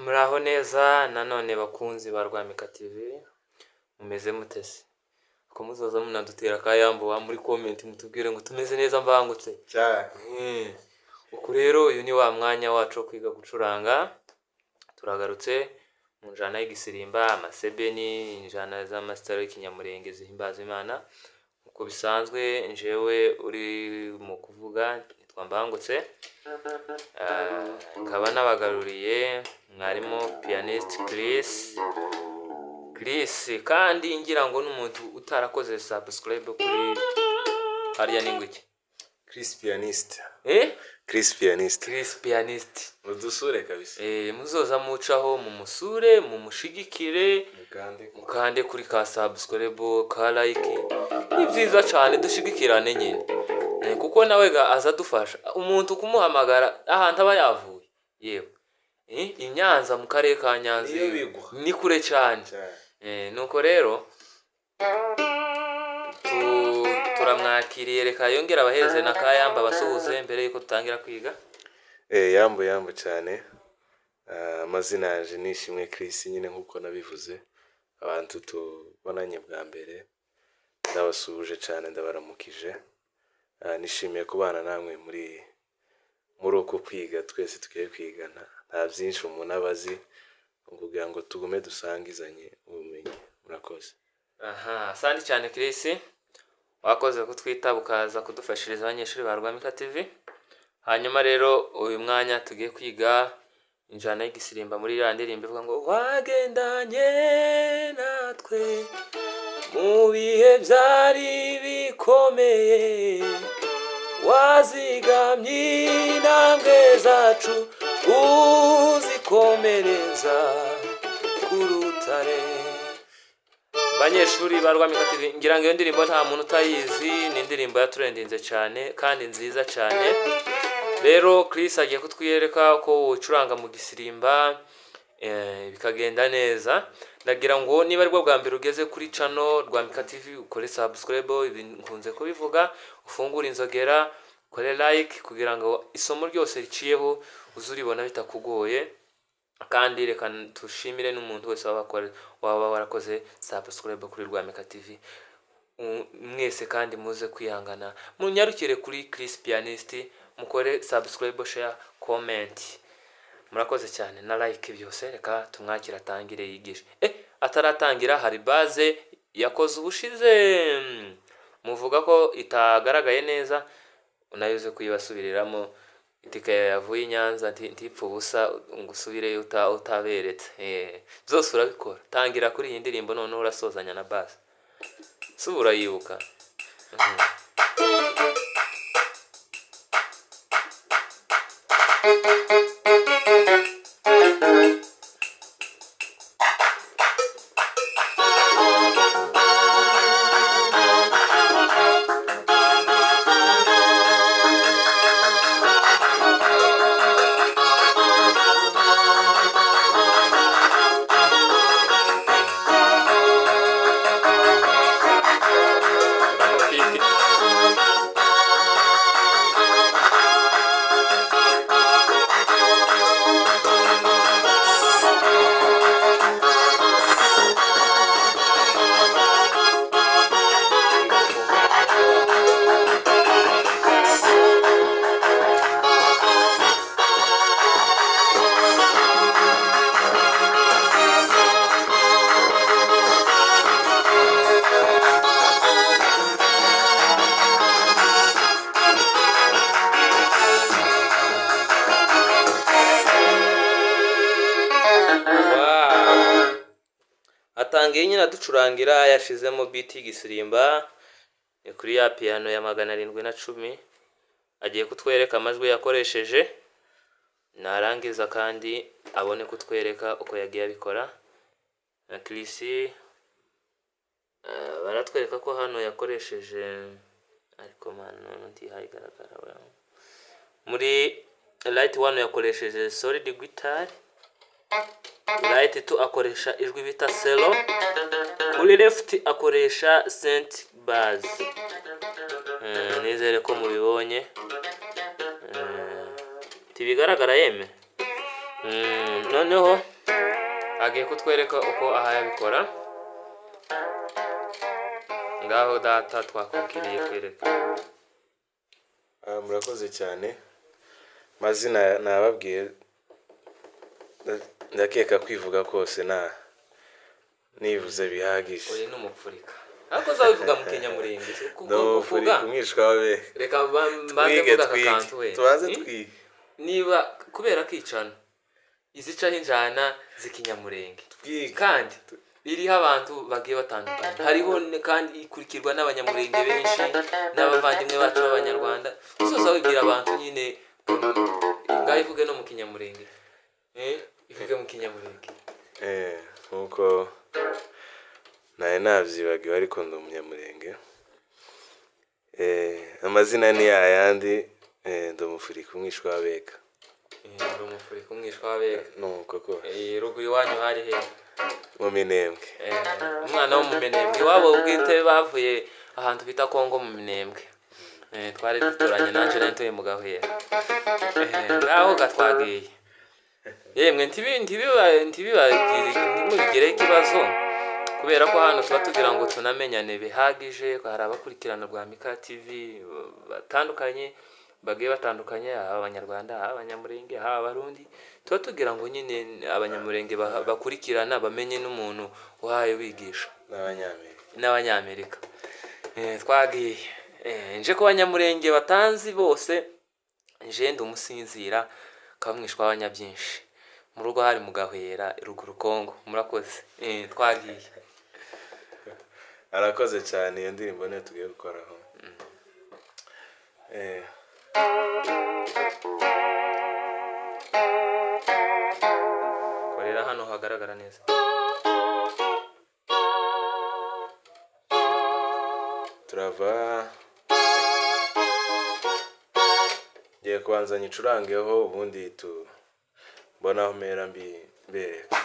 Muraho neza nanone bakunzi ba Rwamika TV, mumeze mutese ko muzoza munadutera akayambo wa muri comment mutubwire ngo tumeze neza mbangutse cyane. Uku rero uyu ni wa mwanya wacu wo kwiga gucuranga. Turagarutse mu njana y'igisirimba, amasebeni, injana z'amasitaro y'ikinyamurenge zihimbaza Imana. Uko bisanzwe njewe uri mu kuvuga nitwa Mbangutse. Nkaba nabagaruriye mwarimu pianist Chris kandi ngira ngo n'umuntu utarakoze subscribe kuri hariya ningwiki Chris pianist. Chris pianist Udusure kabisa. Muzoza mucaho mu musure mu mushigikire Mukande kuri ka subscribe ka like. Ni byiza cyane dushigikirane nyine. Kuko nawe ga aza dufasha umuntu kumuhamagara ahantu aba yavuye yewe Inyanza mu karere ka Nyanza ni kure cyane. Nuko rero turamwakiriye, reka yongera abahereze na kayamba basuhuze mbere yuko tutangira kwiga. Yambo cyane. Amazina yaje nishimwe Chris nyine nkuko nabivuze. Abantu tubonanye bwa mbere ndabasuhuje cyane, ndabaramukije. Nishimiye kubana namwe muri uko kwiga, twese tugiye kwigana. Nta byinshi umuntu abazi kugira ngo tugume dusangizanye ubumenyi. Murakoze. Asante cyane Chris, wakoze kutwitaba ukaza kudufashiriza abanyeshuri ba Rwamika TV. Hanyuma rero uyu mwanya tugiye kwiga injana y'igisirimba muri ya ndirimbo ivuga ngo wagendanye natwe mu bihe byari bikomeye, wazigamye intambwe zacu uzikomereza ku rutare. Banyeshuri ba Rwamika TV, ngira ngo iyo ndirimbo nta muntu utayizi, ni indirimbo yaturendinze cyane kandi nziza cyane. Rero Chris agiye kutwiyereka uko ucuranga mu gisirimba bikagenda neza. Ndagira ngo niba ari bwo bwa mbere ugeze kuri channel Rwamika TV ukore subscribe, ibi nkunze kubivuga, ufungure inzogera, ukore like kugira ngo isomo ryose riciyeho uzuribona bitakugoye. Kandi reka tushimire n'umuntu wese waba warakoze subscribe kuri Rwamika TV. Mwese kandi muze kwihangana munyarukire kuri Chris pianist, mukore subscribe, share, comment. Murakoze cyane na like byose. Reka tumwakira atangire yigishe. Ataratangira hari base yakoze ubushize muvuga ko itagaragaye neza, unayoze kuyibasubiriramo. Itike yavuye Nyanza ntipfa ubusa ngo usubire utaberetse. Zose urabikora. Tangira kuri iyi ndirimbo none urasozanya na base. Subura yibuka. Atangiye nyine aducurangira, yashizemo beat y'igisirimba kuri ya piano ya 710. Agiye kutwereka amajwi yakoresheje, narangiza kandi abone kutwereka uko yagiye abikora. Na Chris baratwereka ko hano yakoresheje, ariko mano ntihayigaragara. Muri light 1 yakoresheje solid guitar, light 2 akoresha ijwi bita cello, kuri left akoresha synth bass. Nizere ko mubibonye. Tibigaragara yeme. noneho agiye kutwereka uko aha yabikora. Ngaho data twakwakiriye kwereka. Murakoze cyane. Mazina nababwiye, ndakeka kwivuga kose nivuze bihagije. Oye n'umupfurika. Ariko zabivuga mu Kinyamurenge. Kuvuga umwishwa wabe. Reka mbanze mvuga akakantu we. Tubaze twige. Niba kubera kwicana izicaho injana z'ikinyamurenge. Kandi iriho abantu bagiye batandukanye. Hariho kandi ikurikirwa n'abanyamurenge benshi n'abavandimwe bacu b'Abanyarwanda. Usoza wibwira abantu nyine ngaho ivuge no mu Kinyamurenge. Ivuge mu Kinyamurenge. Nkuko naye nabyibagiwe ariko ndi umunyamurenge. Amazina ni yayandi, ndi umufurika umwishwa w'abega. Ndi umufurika umwishwa w'abega. Nuko ko. Ruguru iwanyu hari he? Mu Minembwe. Umwana wo mu Minembwe wabo ubwite bavuye ahantu bita Kongo mu Minembwe. Twari duturanye nanje ntuye mu Gahwera. Ngaho gatwagiye. Yemwe ntimubigire ikibazo kubera ko hano tuba tugira ngo tunamenyane bihagije. Hari abakurikirana Rwamika TV batandukanye, bagiye batandukanye, Abanyarwanda, Abanyamurenge, Abarundi. Tuba tugira ngo nyine Abanyamurenge bakurikirana bamenye n'umuntu wahaye wigisha n'Abanyamerika. Twagiye nje ku Banyamurenge batanzi bose, nje ndi umusinzira kamwishwa w'Abanyabyinshi. Mu rugo hari mu Gahwera ruguru Kongo. Murakoze. Twagiye. Arakoze cyane. Iyo ndirimbo niyo tugiye gukoraho. Korera hano hagaragara neza. Turava ngiye kubanza nyicurangeho ubundi mbona aho mera mbereka.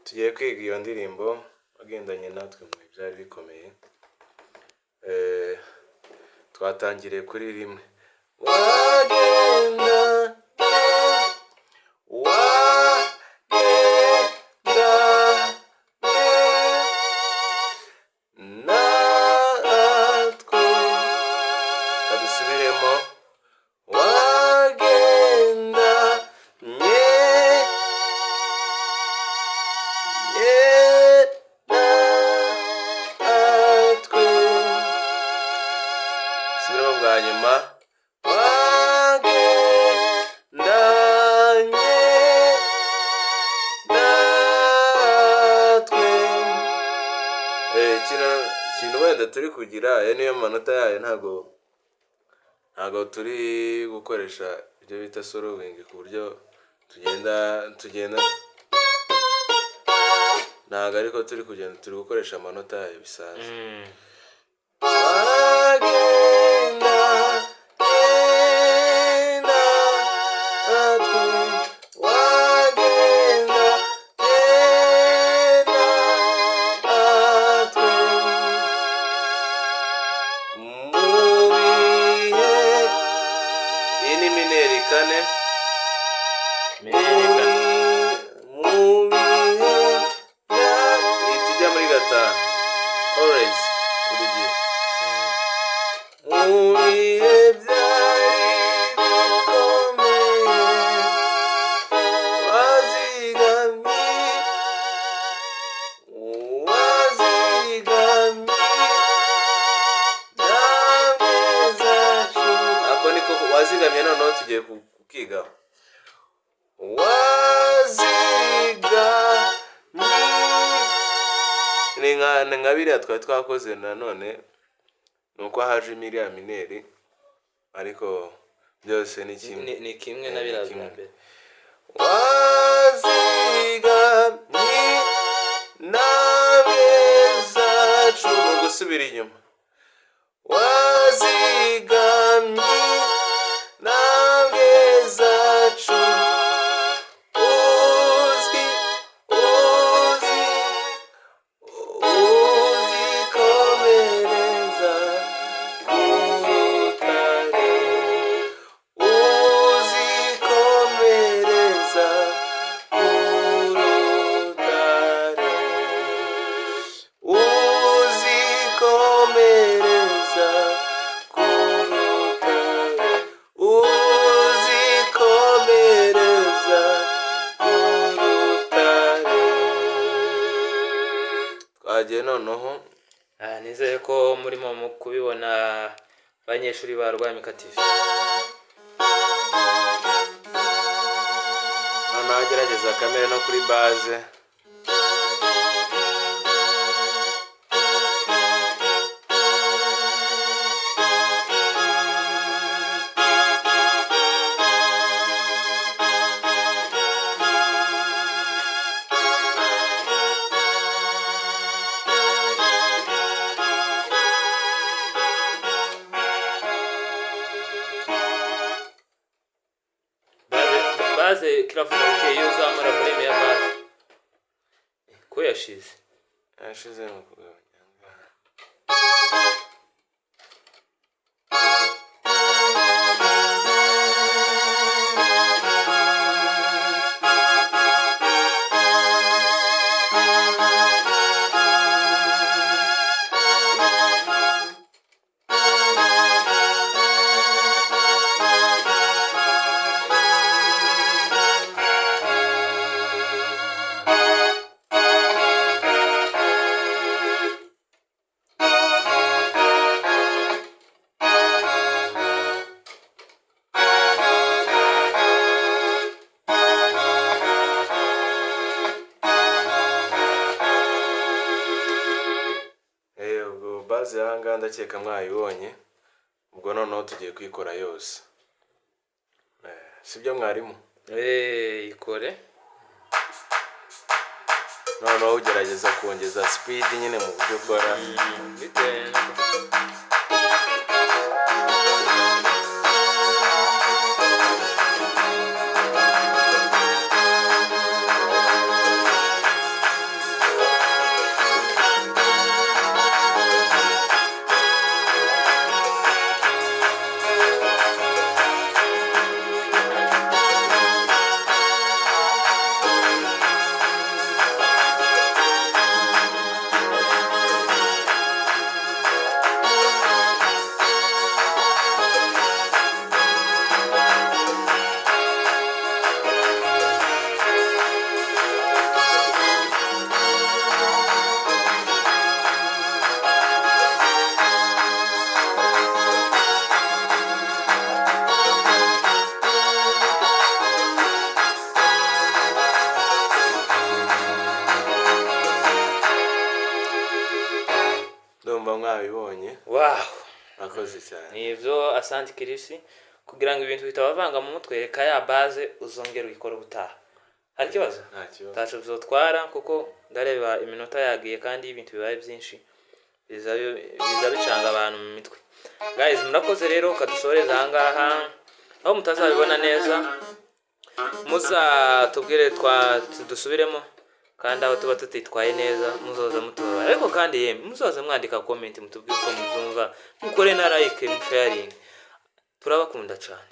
Tugiye kwiga iyo ndirimbo wagendanye natwe mu byari bikomeye. Twatangiriye kuri rimwe. Wagenda natwe. Kadusubiremo. Wagenda subiramo bwa nyuma. Wagendanye natwe. Ikintu wenda turi kugira, aya niyo manota yayo, ntago turi gukoresha ibyo bita solowing ku buryo tugenda ntago ariko turi gukoresha amanota yayo bisanzwe. Iyi ni mineri kane. Tujya muri gatanu. Always buri gihe. Mu bihe byari bikomeye nka biriya twari twakoze nanone nuko haje iriya mineri ariko byose ni kimwe ni kimwe na biriya bya mbere. wazigamye namwe zacu mu gusubira inyuma wazigamye namwe zacu uzikomereza ku rutare uzikomereza ku rutare uzikomereza ku rutare uzikomereza ku rutare. Twagiye noneho nizeye ko murimo mu kubibona abanyeshuri ba Rwamika TV. noneho agerageza kamere no kuri base baze kiravuga ko iyo uzamura volume ya baze ko yashize yashizemo kugabanya. Baze ahangaha ndakeka mwayibonye ubwo noneho tugiye kuyikora yose sibyo mwarimu? ikore noneho ugerageza kongeza speed nyine mu buryo ukora bitewe mwabibonye. Wow, akoze cyane. Nibyo asante Kirisi kugira ngo ibintu bitabavanga mu mutwe, reka ya base uzongera uyikora ubutaha. Hari kibazo? Nta kibazo. Tacho bizotwara kuko ndareba iminota yagiye kandi ibintu bibaye byinshi biza bicanga abantu mu mitwe. Guys, murakoze rero kadusoreza ahangaha aho mutazabibona neza, muza tubwire dusubiremo kandi aho tuba tutitwaye neza muzoza mutubara, ariko kandi yemwe muzoza mwandika comment mutubwire ko mubyumva, mukore na like, mu sharing. Turabakunda cyane.